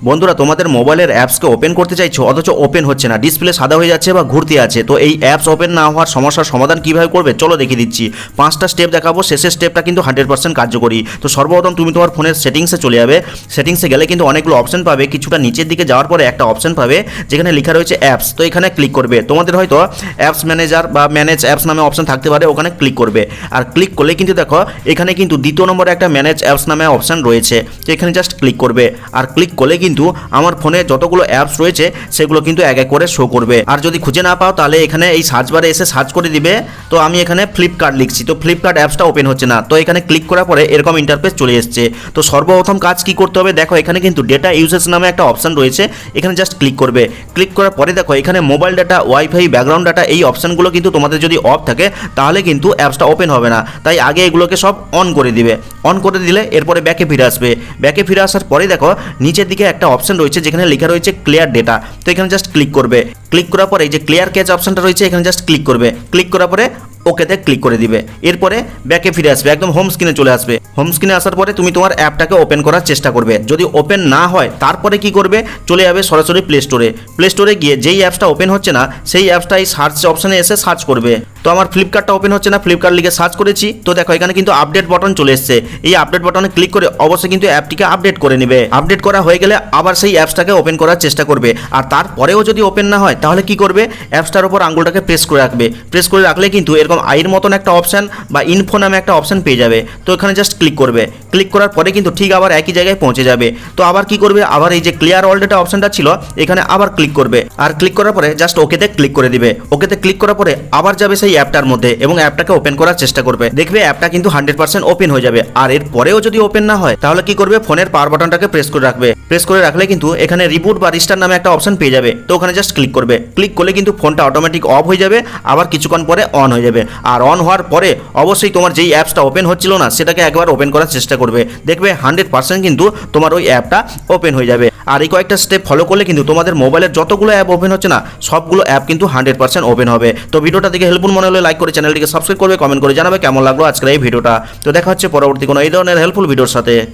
বন্ধুরা তোমাদের মোবাইলের অ্যাপসকে ওপেন করতে চাইছো অথচ ওপেন হচ্ছে না, ডিসপ্লে সাদা হয়ে যাচ্ছে বা ঘুরতে আছে, তো এই অ্যাপস ওপেন না হওয়ার সমস্যার সমাধান কিভাবে করবে চলো দেখিয়ে দিচ্ছি। 5টা স্টেপ দেখাবো, শেষের স্টেপটা কিন্তু 100% কার্যকরী। তো সর্বপ্রথম তুমি তোমার ফোনের সেটিংসে চলে যাবে। সেটিংসে গেলে কিন্তু অনেকগুলো অপশন পাবে, কিছুটা নিচের দিকে যাওয়ার পরে একটা অপশন পাবে যেখানে লেখা রয়েছে অ্যাপস, তো এখানে ক্লিক করবে। তোমাদের হয়তো অ্যাপস ম্যানেজার বা ম্যানেজ অ্যাপস নামে অপশন থাকতে পারে, ওখানে ক্লিক করবে। আর ক্লিক করলে কিন্তু দেখো এখানে কিন্তু দ্বিতীয় নম্বরে একটা ম্যানেজ অ্যাপস নামে অপশন রয়েছে, তো এখানে জাস্ট ক্লিক করবে। আর ক্লিক করলে কিন্তু আমার ফোনে যতগুলো অ্যাপস রয়েছে সেগুলো কিন্তু এক এক করে শো করবে। আর যদি খুঁজে না পাও তাহলে এখানে এই সার্চ বারে এসে সার্চ করে দিবে। তো আমি এখানে ফ্লিপকার্ট লিখছি, তো ফ্লিপকার্ট অ্যাপসটা ওপেন হচ্ছে না, তো এখানে ক্লিক করার পরে এরকম ইন্টারফেস চলে এসেছে। তো সর্বপ্রথম কাজ কি করতে হবে দেখো, এখানে কিন্তু ডেটা ইউজেস নামে একটা অপশন রয়েছে, এখানে জাস্ট ক্লিক করবে। ক্লিক করার পরে দেখো এখানে mobile data, wifi, background data, এই অপশনগুলো কিন্তু তোমাদের যদি অফ থাকে তাহলে কিন্তু অ্যাপসটা ওপেন হবে না, তাই আগে এগুলোকে সব অন করে দিবে। অন করে দিলে এরপরে ব্যাকে ফিরে আসবে। ব্যাকে ফিরে আসার পরে দেখো নিচের দিকে একটা অপশন রয়েছে যেখানে লেখা রয়েছে ক্লিয়ার ডেটা, তো এখানে জাস্ট ক্লিক করবে। ক্লিক করার পরে এই যে ক্লিয়ার ক্যাচ অপশনটা রয়েছে এখানে জাস্ট ক্লিক করবে। ক্লিক করার পরে ওকেতে ক্লিক করে দিবে। এরপরে ব্যাকে ফিরে আসবে, একদম হোম স্ক্রিনে চলে আসবে। হোম স্ক্রিনে আসার পরে তুমি তোমার অ্যাপটাকে ওপেন করার চেষ্টা করবে। যদি ওপেন না হয় তারপরে কি করবে, চলে যাবে সরাসরি প্লে স্টোরে। প্লে স্টোরে গিয়ে যেই অ্যাপসটা ওপেন হচ্ছে না সেই অ্যাপসটা এই সার্চ অপশনে এসে সার্চ করবে। তো আমার ফ্লিপকার্টটা ওপেন হচ্ছে না, ফ্লিপকার্ট লিখে সার্চ করেছি, তো দেখো এখানে কিন্তু আপডেট বাটন চলে এসেছে। এই আপডেট বাটনে ক্লিক করে অবশ্যই কিন্তু অ্যাপটিকে আপডেট করে নেবে। আপডেট করা হয়ে গেলে আবার সেই অ্যাপসটাকে ওপেন করার চেষ্টা করবে। আর তারপরেও যদি ওপেন না হয় তাহলে কি করবে, অ্যাপসটার উপর আঙুলটাকে প্রেস করে রাখবে। প্রেস করে রাখলে কিন্তু এরকম আইয়ের মতন একটা অপশন বা ইনফো নামে একটা অপশন পেয়ে যাবে, তো এখানে জাস্ট ক্লিক করবে। ক্লিক করার পরে কিন্তু ঠিক আবার একই জায়গায় পৌঁছে যাবে। তো আবার কি করবে, আবার এই যে ক্লিয়ার অল ডেটা অপশনটা ছিল এখানে আবার ক্লিক করবে। আর ক্লিক করার পরে জাস্ট ওকেতে ক্লিক করে দিবে। ওকেতে ক্লিক করার পরে আবার যাবে সেই অ্যাপটার মধ্যে এবং অ্যাপটাকে ওপেন করার চেষ্টা করবে। দেখবে অ্যাপটা কিন্তু 100% ওপেন হয়ে যাবে। আর এর পরেও যদি ওপেন না হয় তাহলে কি করবে, ফোনের পাওয়ার বাটনটাকে প্রেস করে রাখবে। প্রেস করে রাখলে কিন্তু এখানে রিবুট বা রিস্টার্ট নামে একটা অপশন পেয়ে যাবে, তো ওখানে জাস্ট ক্লিক করবে। ক্লিক করলে কিন্তু ফোনটা অটোমেটিক অফ হয়ে যাবে, আবার কিছুক্ষণ পরে অন হয়ে যাবে। আর অন হওয়ার পরে অবশ্যই তোমার যেই অ্যাপসটা ওপেন হচ্ছিল না সেটাকে একবার ওপেন করার চেষ্টা করবে। দেখবে 100% কিন্তু তোমার ওই অ্যাপটা ওপেন হয়ে যাবে। আর এই কয়েকটা স্টেপ ফলো করলে কিন্তু তোমাদের মোবাইলের যতগুলো অ্যাপ ওপেন হচ্ছে না সবগুলো অ্যাপ কিন্তু 100% ওপেন হবে। তো ভিডিওটা দেখে হেল্পফুল মনে হলে লাইক করে চ্যানেলটিকে সাবস্ক্রাইব করবে, কমেন্ট করে জানাবে কেমন লাগলো আজকের এই ভিডিওটা। তো দেখা হচ্ছে পরবর্তী কোনো এই ধরনের হেল্পফুল ভিডিওর সাথে।